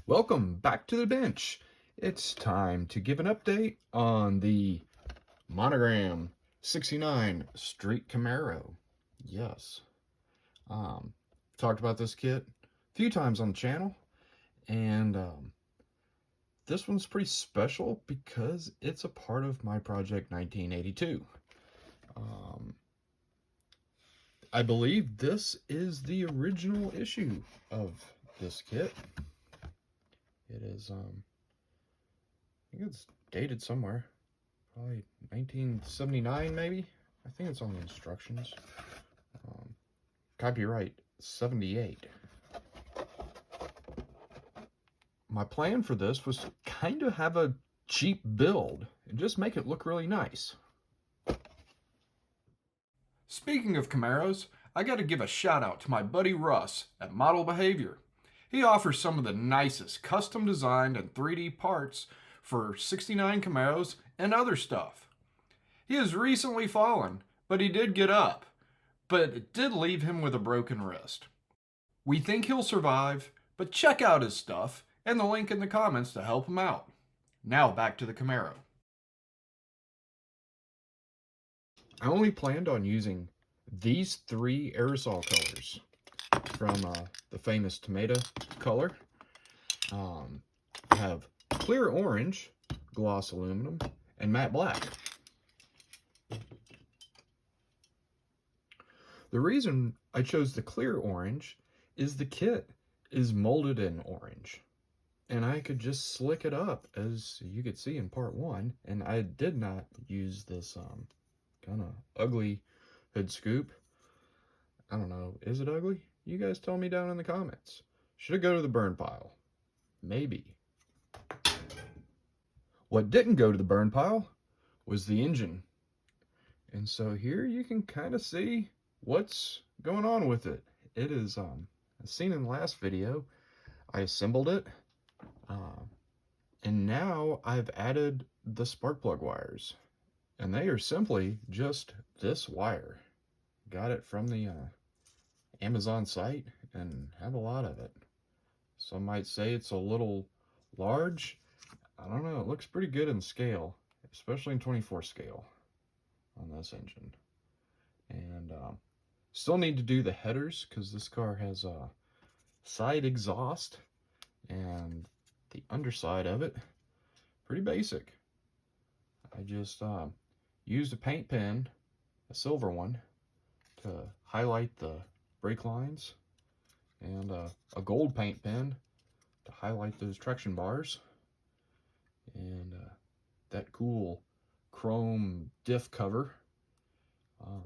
Welcome back to the bench. It's time to give an update on the Monogram 69 Street Camaro. Yes. Talked about this kit a few times on the channel, and this one's pretty special because it's a part of my project 1982. I believe this is the original issue of this kit. It is, I think it's dated somewhere, probably 1979 maybe. I think it's on the instructions. Copyright 78. My plan for this was to kind of have a cheap build and just make it look really nice. Speaking of Camaros, I got to give a shout out to my buddy Russ at Model Behavior. He offers some of the nicest custom designed and 3D parts for 69 Camaros and other stuff. He has recently fallen, but he did get up, but it did leave him with a broken wrist. We think he'll survive, but check out his stuff and the link in the comments to help him out. Now back to the Camaro. I only planned on using these 3 aerosol colors from the famous tomato color. I have clear orange, gloss aluminum, and matte black. The reason I chose the clear orange is the kit is molded in orange, and I could just slick it up, as you could see in part 1, and I did not use this kind of ugly hood scoop. I don't know, is it ugly? You guys tell me down in the comments. Should it go to the burn pile? Maybe. What didn't go to the burn pile was the engine. And so here you can kind of see what's going on with it. It is, as seen in the last video, I assembled it. And now I've added the spark plug wires. And they are simply just this wire. Got it from the Amazon site and have a lot of it. Some might say it's a little large. I don't know, it looks pretty good in scale, especially in 24 scale on this engine. And still need to do the headers because this car has a side exhaust, and the underside of it, pretty basic. I just used a paint pen, a silver one, to highlight the brake lines, and a gold paint pen to highlight those traction bars, and that cool chrome diff cover,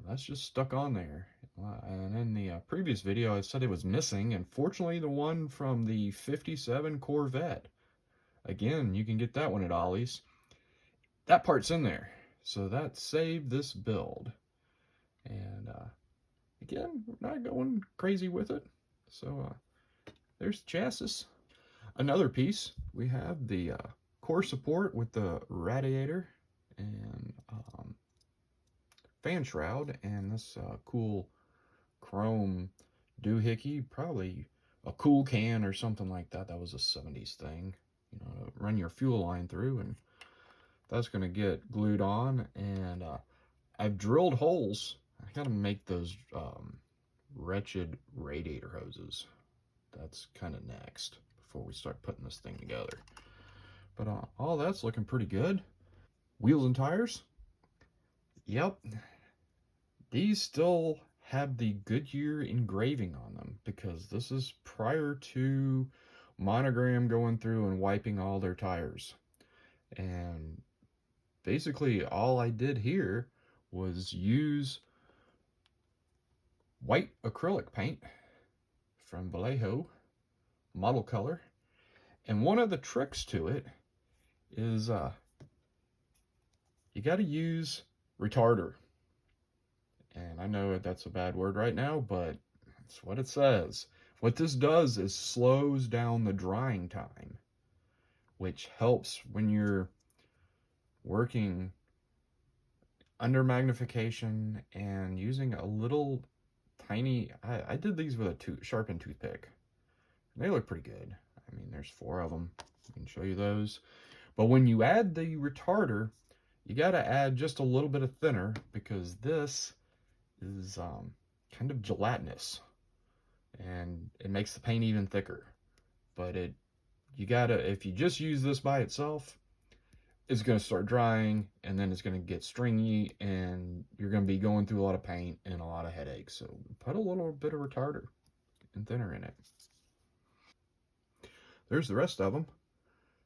that's just stuck on there. And in the previous video I said it was missing, and fortunately the one from the 57 Corvette, again, you can get that one at Ollie's, that part's in there, so that saved this build. And again, we're not going crazy with it. So there's the chassis. Another piece, we have the core support with the radiator and fan shroud, and this cool chrome doohickey, probably a cool can or something like that. That was a 70s thing, you know, to run your fuel line through, and that's going to get glued on. And I've drilled holes. I gotta make those wretched radiator hoses. That's kind of next before we start putting this thing together. But all that's looking pretty good. Wheels and tires. Yep. These still have the Goodyear engraving on them because this is prior to Monogram going through and wiping all their tires. And basically all I did here was use white acrylic paint from Vallejo, model color. And one of the tricks to it is you got to use retarder. And I know that's a bad word right now, but that's what it says. What this does is slows down the drying time, which helps when you're working under magnification and using a little tiny, I did these with a sharpened toothpick. They look pretty good. I mean, there's 4 of them. I can show you those. But when you add the retarder, you got to add just a little bit of thinner because this is kind of gelatinous and it makes the paint even thicker. But you gotta, if you just use this by itself, it's gonna start drying and then it's gonna get stringy and you're gonna be going through a lot of paint and a lot of headaches. So put a little bit of retarder and thinner in it. There's the rest of them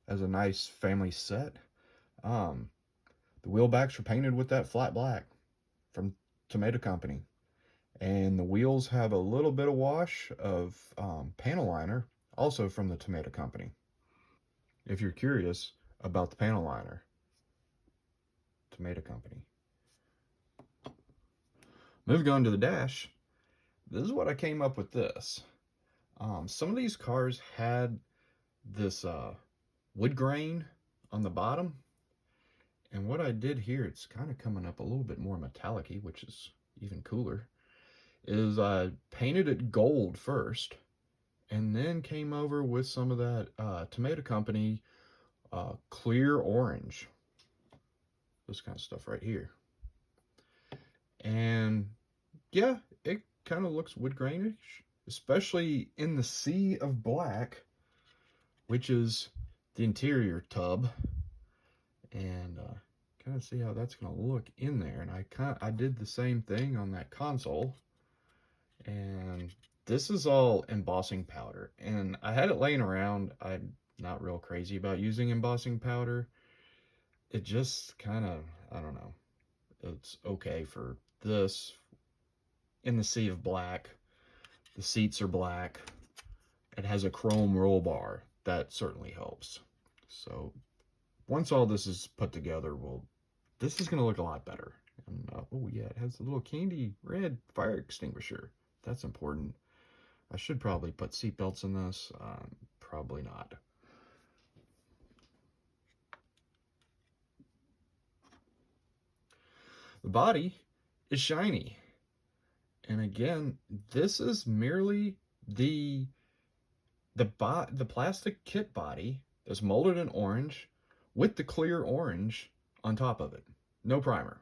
as a nice family set. Um, the wheel backs are painted with that flat black from Tomato Company. And the wheels have a little bit of wash of panel liner, also from the Tomato Company. If you're curious about the panel liner, Tomato Company. Moving on to the dash, this is what I came up with this. Some of these cars had this wood grain on the bottom. And what I did here, it's kind of coming up a little bit more metallic-y, which is even cooler, is I painted it gold first and then came over with some of that Tomato Company clear orange. This kind of stuff right here. And yeah, it kind of looks wood grainish, especially in the sea of black, which is the interior tub. And kind of see how that's going to look in there. And I did the same thing on that console. And this is all embossing powder. And I had it laying around. I'm not real crazy about using embossing powder. It just kind of, I don't know. It's okay for this. In the sea of black, the seats are black. It has a chrome roll bar. That certainly helps. So once all this is put together, this is going to look a lot better. And oh yeah, it has a little candy red fire extinguisher. That's important. I should probably put seatbelts in this. Probably not. The body is shiny. And again, this is merely the plastic kit body that's molded in orange with the clear orange on top of it. No primer.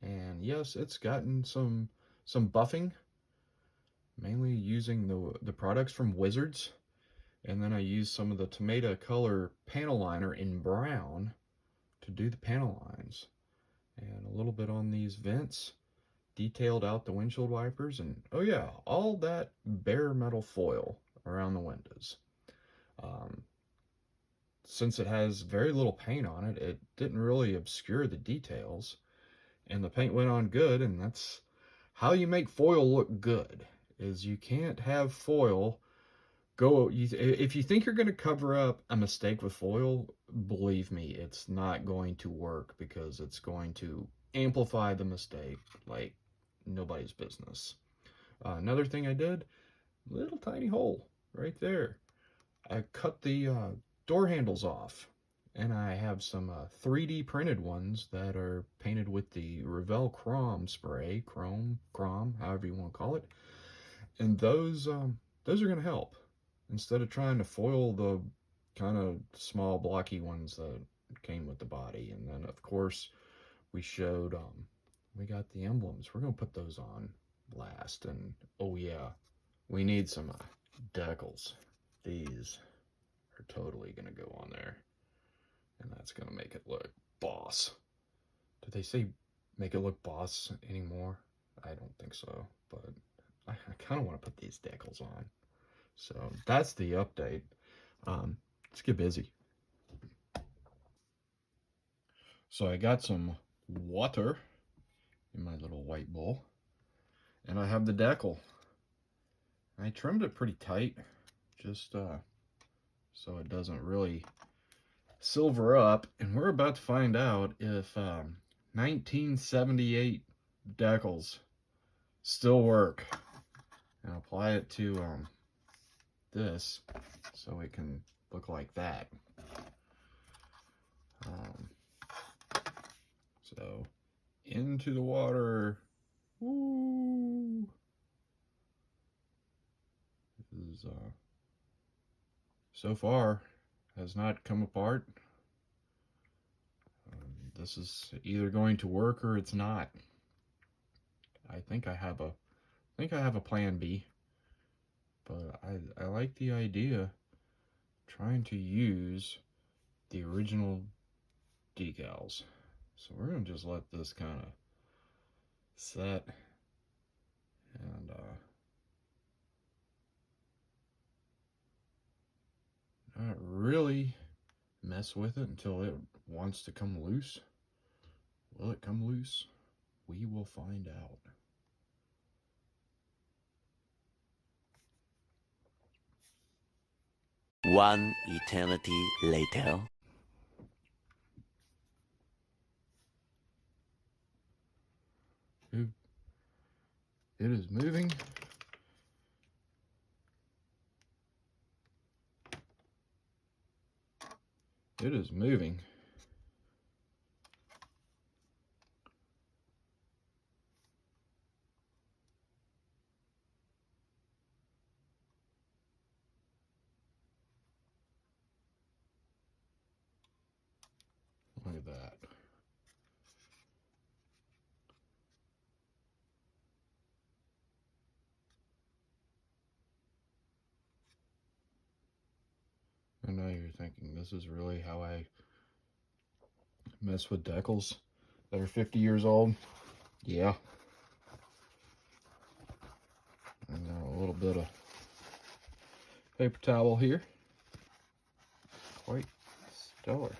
And yes, it's gotten some buffing, mainly using the products from Wizards. And then I used some of the Tomato Color panel liner in brown to do the panel lines. And a little bit on these vents, detailed out the windshield wipers, and oh yeah, all that bare metal foil around the windows. Since it has very little paint on it, it didn't really obscure the details, and the paint went on good. And that's how you make foil look good, is you can't have foil if you think you're going to cover up a mistake with foil, believe me, it's not going to work, because it's going to amplify the mistake like nobody's business. Another thing I did, little tiny hole right there. I cut the door handles off, and I have some 3D printed ones that are painted with the Revell Chrome spray, chrome, however you want to call it. And those are going to help, instead of trying to foil the kind of small blocky ones that came with the body. And then of course we showed we got the emblems. We're gonna put those on last. And oh yeah, we need some decals. These are totally gonna go on there, and that's gonna make it look boss. Did they say make it look boss anymore? I don't think so, but I kind of want to put these decals on. So that's the update. Let's get busy. So I got some water in my little white bowl, and I have the decal. I trimmed it pretty tight, just so it doesn't really silver up. And we're about to find out if 1978 decals still work. And apply it to this so it can look like that. So into the water. Woo! This is, so far, has not come apart. This is either going to work or it's not. I think I have a plan B, but I like the idea trying to use the original decals. So we're gonna just let this kind of set and not really mess with it until it wants to come loose. Will it come loose? We will find out. One eternity later. It is moving. It is moving. Look at that. And now you're thinking, this is really how I mess with decals that are 50 years old? Yeah. And now a little bit of paper towel here. Quite stellar.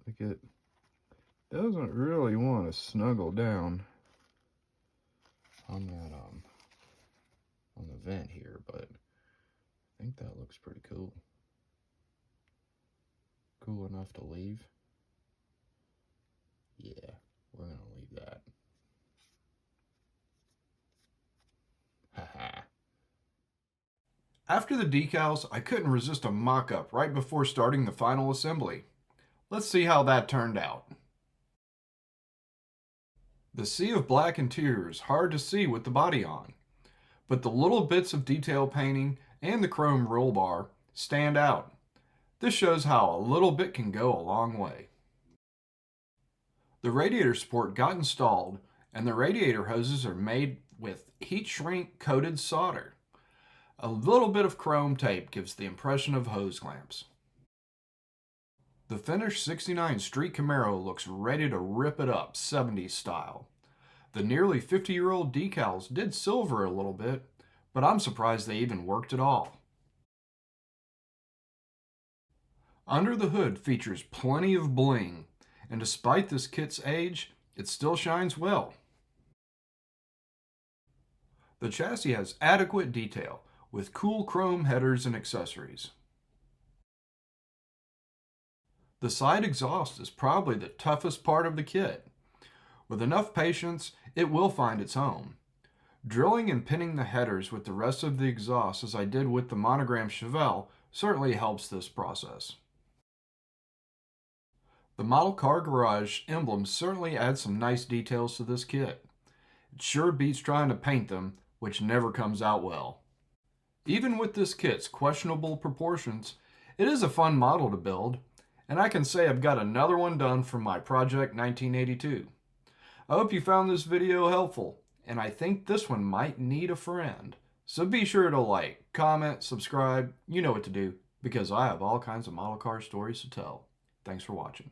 Like it doesn't really want to snuggle down on that on the vent here, but I think that looks pretty cool. Cool enough to leave. Yeah, we're gonna leave that. Haha. After the decals, I couldn't resist a mock-up right before starting the final assembly. Let's see how that turned out. The sea of black interior is hard to see with the body on, but the little bits of detail painting and the chrome roll bar stand out. This shows how a little bit can go a long way. The radiator support got installed, and the radiator hoses are made with heat shrink coated solder. A little bit of chrome tape gives the impression of hose clamps. The finished '69 Street Camaro looks ready to rip it up 70s style. The nearly 50-year-old decals did silver a little bit, but I'm surprised they even worked at all. Under the hood features plenty of bling, and despite this kit's age, it still shines well. The chassis has adequate detail, with cool chrome headers and accessories. The side exhaust is probably the toughest part of the kit. With enough patience, it will find its home. Drilling and pinning the headers with the rest of the exhaust, as I did with the Monogram Chevelle, certainly helps this process. The model car garage emblem certainly adds some nice details to this kit. It sure beats trying to paint them, which never comes out well. Even with this kit's questionable proportions, it is a fun model to build, and I can say I've got another one done from my Project 1982. I hope you found this video helpful, and I think this one might need a friend. So be sure to like, comment, subscribe, you know what to do, because I have all kinds of model car stories to tell. Thanks for watching.